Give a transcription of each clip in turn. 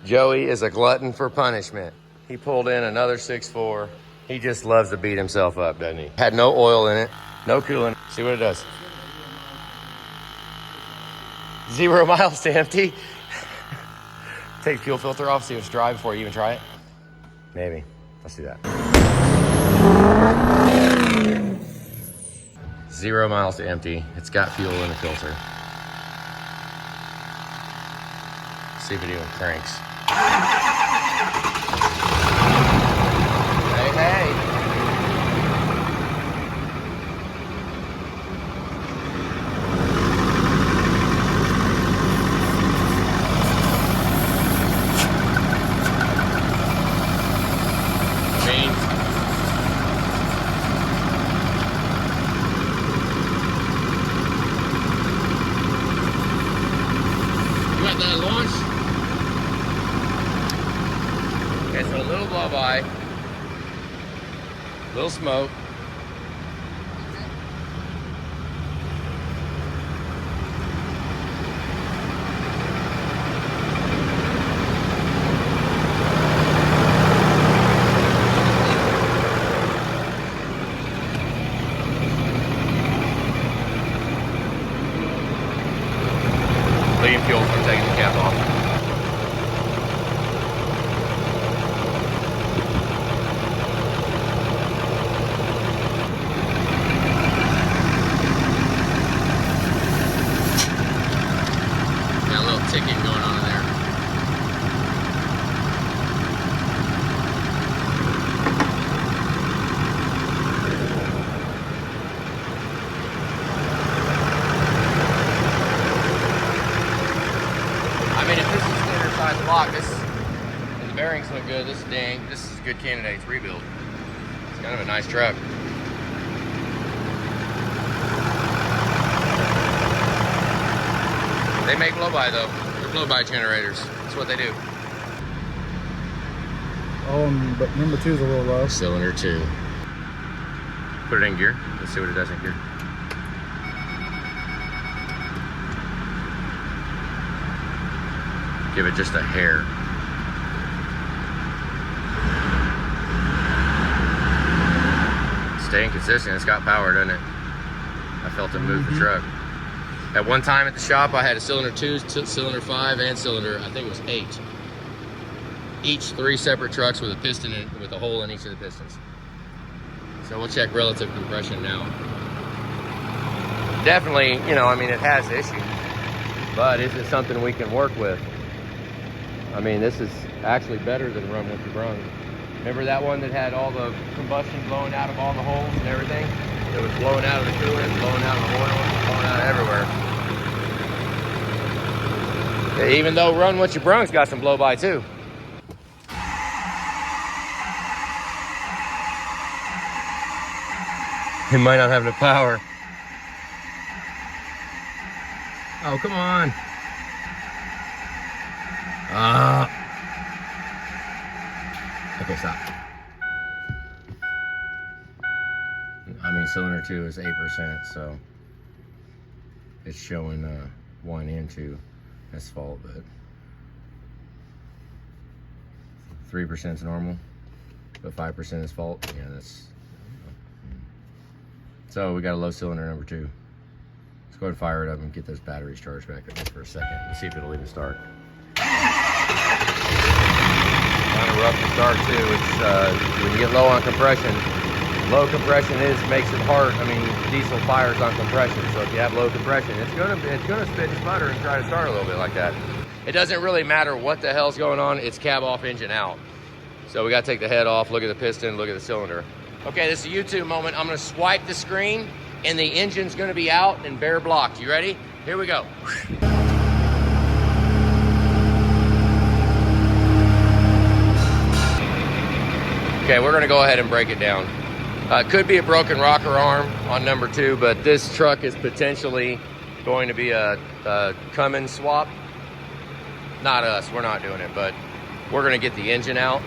Joey is a glutton for punishment. He pulled in another 6.4. He just loves to beat himself up, doesn't he? Had no oil in it, no coolant. See what it does. 0 miles to empty. Take fuel filter off, see if it's dry before you even try it. Maybe. Let's do that. 0 miles to empty. It's got fuel in the filter. See if it even cranks. Hey, hey. That launch. Okay, so a little blow by, little smoke. Leading fuel from taking the cap off. Got a little ticking going on in there. I mean, if this is standard size block, this and the bearings look good, this is a good candidate to rebuild. It's kind of a nice truck. They make blow-by though. They're blow-by generators. That's what they do. Oh, but number 2 is a little low. Cylinder 2. Put it in gear. Let's see what it does in gear. Give it just a hair. Staying consistent. It's got power, doesn't it? I felt it move the truck. At one time at the shop, I had a cylinder 2, cylinder 5, and cylinder, I think it was 8. Each 3 separate trucks with a piston with a hole in each of the pistons. So we'll check relative compression now. Definitely, you know, I mean, it has issues, but is it something we can work with? I mean, this is actually better than Run With Your Brung. Remember that one that had all the combustion blowing out of all the holes and everything? It was blowing out of the coolant, blowing out of the oil, blowing out everywhere. Even though Run With Your Brung's got some blow-by too. It might not have the power. Oh, come on. Okay, stop. I mean, cylinder 2 is 8%, so it's showing 1 and 2 as fault, but 3% is normal, but 5% is fault. Yeah, that's. So we got a low cylinder number 2. Let's go ahead and fire it up and get those batteries charged back up for a second and see if it'll even start. Kind of rough to start too. It's when you get low on compression, low compression makes it hard. I mean, diesel fires on compression, so if you have low compression, it's gonna spit and sputter and try to start a little bit like that. It doesn't really matter what the hell's going on. It's cab off, engine out. So we got to take the head off, look at the piston, look at the cylinder. Okay, this is a YouTube moment. I'm gonna swipe the screen and the engine's gonna be out and bare blocked. You ready? Here we go. Okay, we're gonna go ahead and break it down. It could be a broken rocker arm on number 2, but this truck is potentially going to be a Cummins swap. Not us, we're not doing it, but we're gonna get the engine out.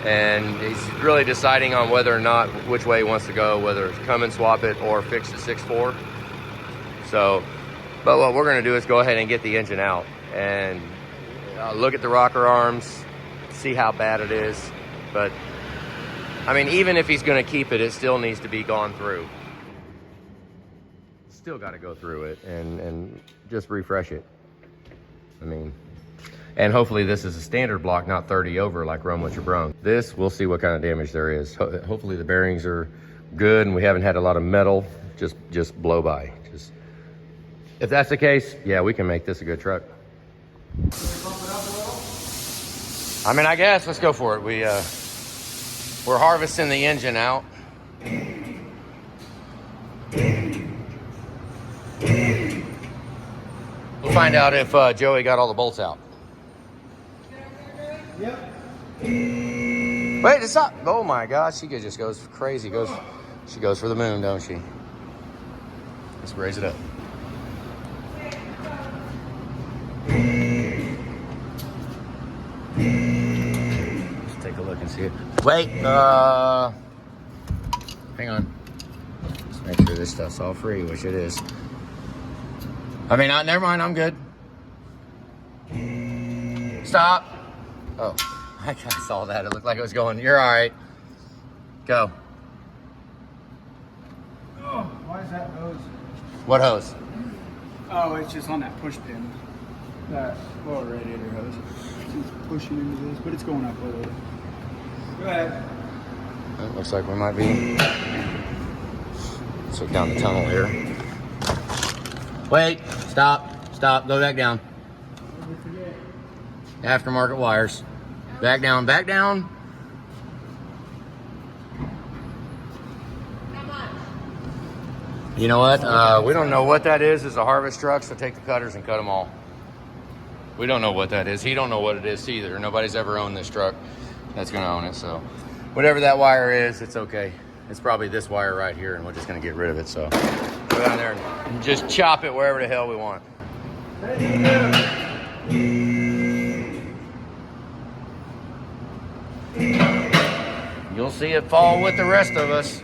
And he's really deciding on whether or not, which way he wants to go, whether it's come and swap it or fix the 6.4. So, but what we're gonna do is go ahead and get the engine out. And look at the rocker arms, see how bad it is. But I mean, even if he's going to keep it, it still needs to be gone through. Still got to go through it and just refresh it. I mean, and hopefully this is a standard block, not 30 over like Rome with your Bronc. This, we'll see what kind of damage there is. Hopefully the bearings are good and we haven't had a lot of metal just blow by. If that's the case, yeah, we can make this a good truck. I mean, I guess let's go for it. We're harvesting the engine out. We'll find out if Joey got all the bolts out. Yep. Wait, it's up. Oh my gosh, she just goes crazy. She goes for the moon, don't she? Let's raise it up. Let's take a look and see it. Wait, hang on. Let's make sure this stuff's all free, which it is. I mean, never mind, I'm good. Stop. Oh, I saw that. It looked like it was going. You're all right. Go. Oh, why is that hose? What hose? Oh, it's just on that push pin. That lower radiator hose. It's pushing into this, but it's going up a little bit. Go ahead. It looks like we might be. Let's look down the tunnel here. Wait, stop, go back down. Aftermarket wires. Back down. You know what? We don't know what that is. It's a harvest truck, so take the cutters and cut them all. We don't know what that is. He don't know what it is either. Nobody's ever owned this truck that's gonna own it, so. Whatever that wire is, it's okay. It's probably this wire right here, and we're just gonna get rid of it, so. Go down there and just chop it wherever the hell we want. You'll see it fall with the rest of us.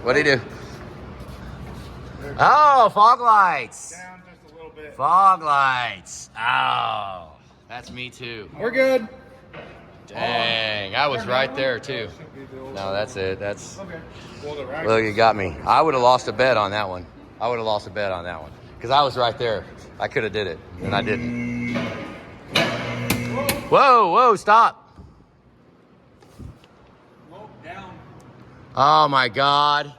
What'd he do? Oh, fog lights. Down just a little bit. Fog lights. Oh, that's me too. We're good. Dang, I was right there too. No, that's it. That's. Okay. Look, you got me. I would have lost a bet on that one. Because I was right there. I could have did it, and I didn't. Whoa, stop. Whoa, down. Oh my God.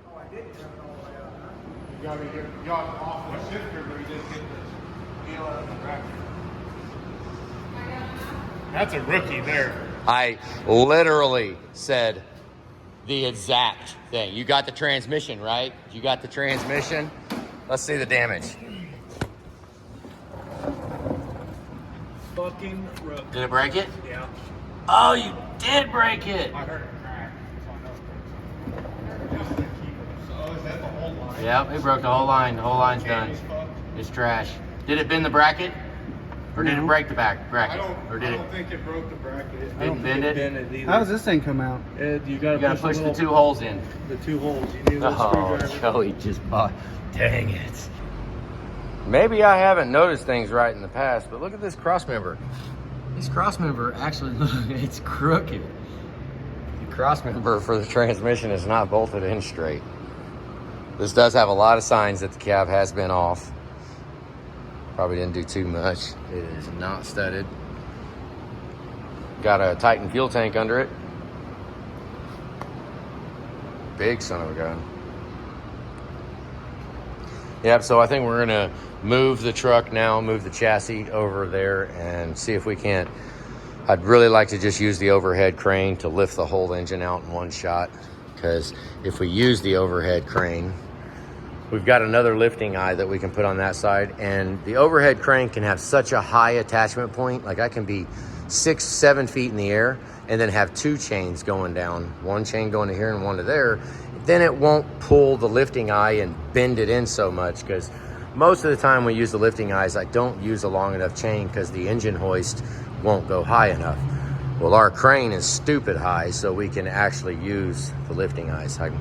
Oh, I did turn it all the way out, huh? You got off the shifter, but you just get the wheel out of the bracket. That's a rookie there. I literally said the exact thing. You got the transmission, right? You got the transmission. Let's see the damage. Fucking rookie. Did it break it? Yeah. Oh, you did break it. I heard it crack. So is that the whole line? Yep, it broke the whole line. The whole line's done. It's trash. Did it bend the bracket? Or did it break the bracket? I don't think it broke the bracket. Didn't bend it? either. How does this thing come out? You gotta Push the two holes in. The two holes. You need a little Oh, screwdriver. Joey just bought. Dang it. Maybe I haven't noticed things right in the past, but look at this cross member. This cross member actually, it's crooked. The cross member for the transmission is not bolted in straight. This does have a lot of signs that the cab has been off. Probably didn't do too much. It is not studded. Got a Titan fuel tank under it. Big son of a gun. Yep, so I think we're gonna move the truck now, move the chassis over there and see if we can't. I'd really like to just use the overhead crane to lift the whole engine out in one shot, because if we use the overhead crane, we've got another lifting eye that we can put on that side, and the overhead crane can have such a high attachment point. Like I can be 6-7 feet in the air and then have two chains going down, one chain going to here and one to there. Then it won't pull the lifting eye and bend it in so much, because most of the time we use the lifting eyes, I don't use a long enough chain because the engine hoist won't go high enough. Well, our crane is stupid high, so we can actually use the lifting eyes. I'm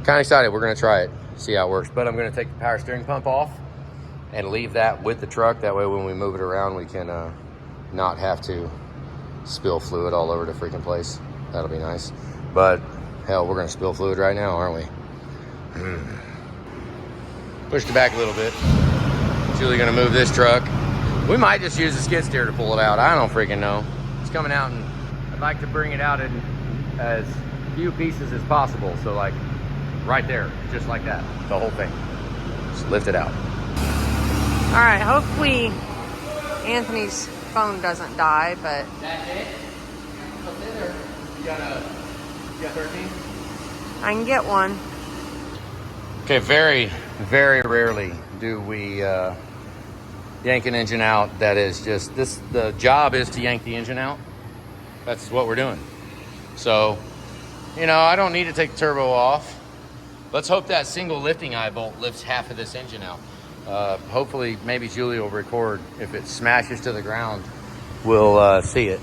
kind of excited. We're going to try it, see how it works. But I'm going to take the power steering pump off and leave that with the truck. That way when we move it around, we can not have to spill fluid all over the freaking place. That'll be nice. But hell, we're going to spill fluid right now, aren't we? Pushed it back a little bit. Julie going to move this truck. We might just use the skid steer to pull it out. I don't freaking know. It's coming out, and I'd like to bring it out in as few pieces as possible. So like right there, just like that, the whole thing. Just lift it out. All right, hopefully Anthony's phone doesn't die, but. That's it? What's in there? You got 13? I can get one. Okay, very, very rarely do we yank an engine out. That is just this. The job is to yank the engine out. That's what we're doing. So, you know, I don't need to take the turbo off. Let's hope that single lifting eye bolt lifts half of this engine out. Hopefully, maybe Julie will record. If it smashes to the ground, we'll see it.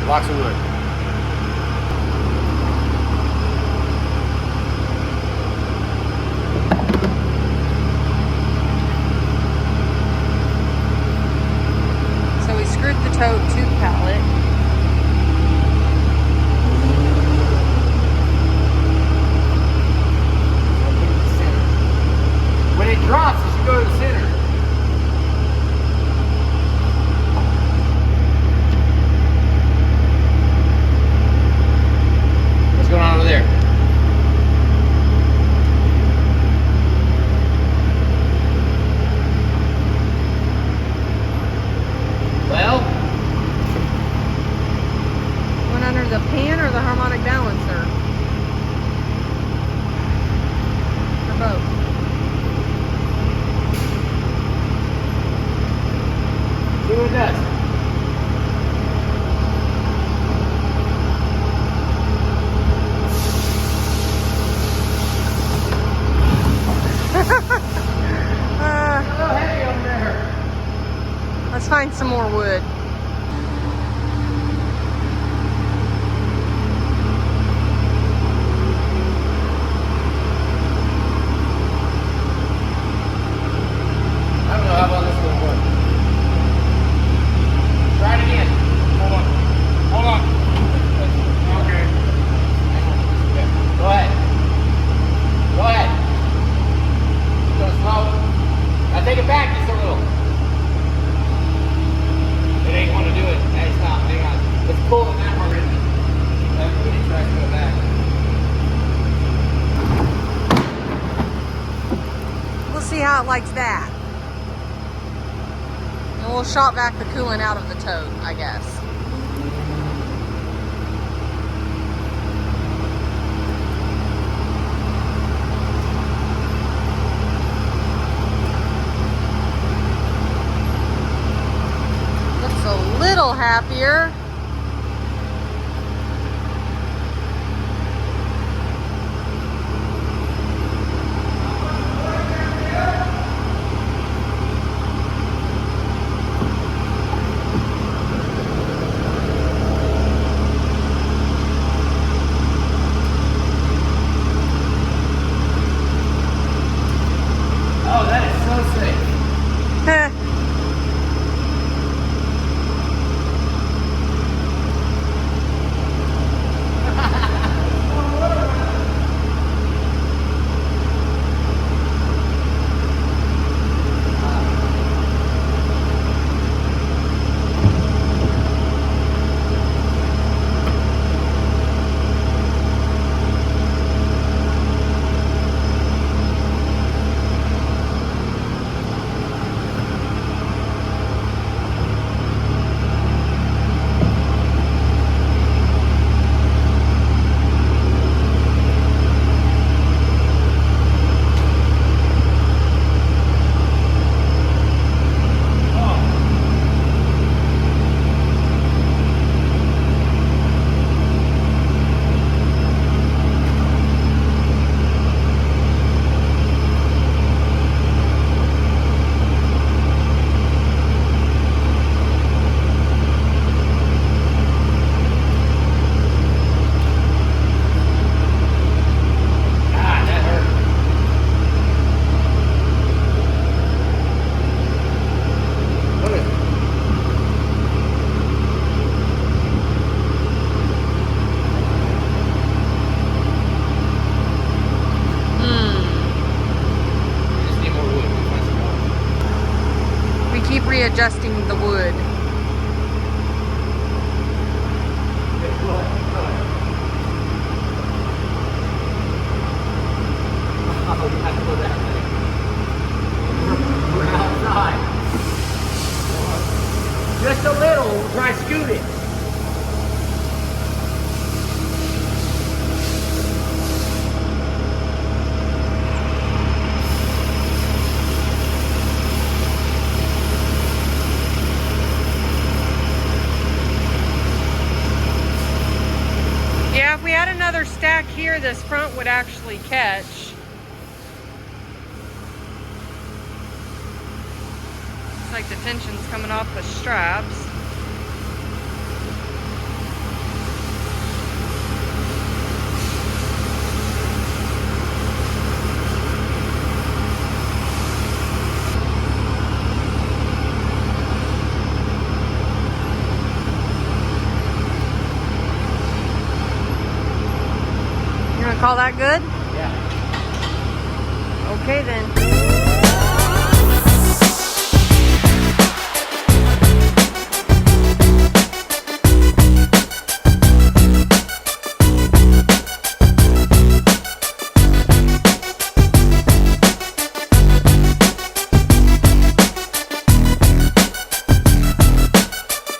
Blocks of wood. So we screwed the tow to pallet. When it drops, it should go to the center. What's going on over there? Well, Went under the pan or the harmonic balancer? Or both? find some more wood. I don't know how well this is gonna work. Try it again. Hold on. Hold on. Okay. Yeah. Go ahead. Go ahead. Go slow. Now take it back just a little. It ain't want to do it. Hey, stop. Hang on. Let's pull it that part in. When he tries to go back. We'll see how it likes that. And we'll shot back the coolant out of the tote, I guess. Looks a little happier. Oh, that is so safe. Keep readjusting the wood. We're outside. Just a little. We'll try scoot it. Yeah, if we had another stack here, this front would actually catch. Looks like the tension's coming off the straps. You gonna call that good? Yeah. Okay then.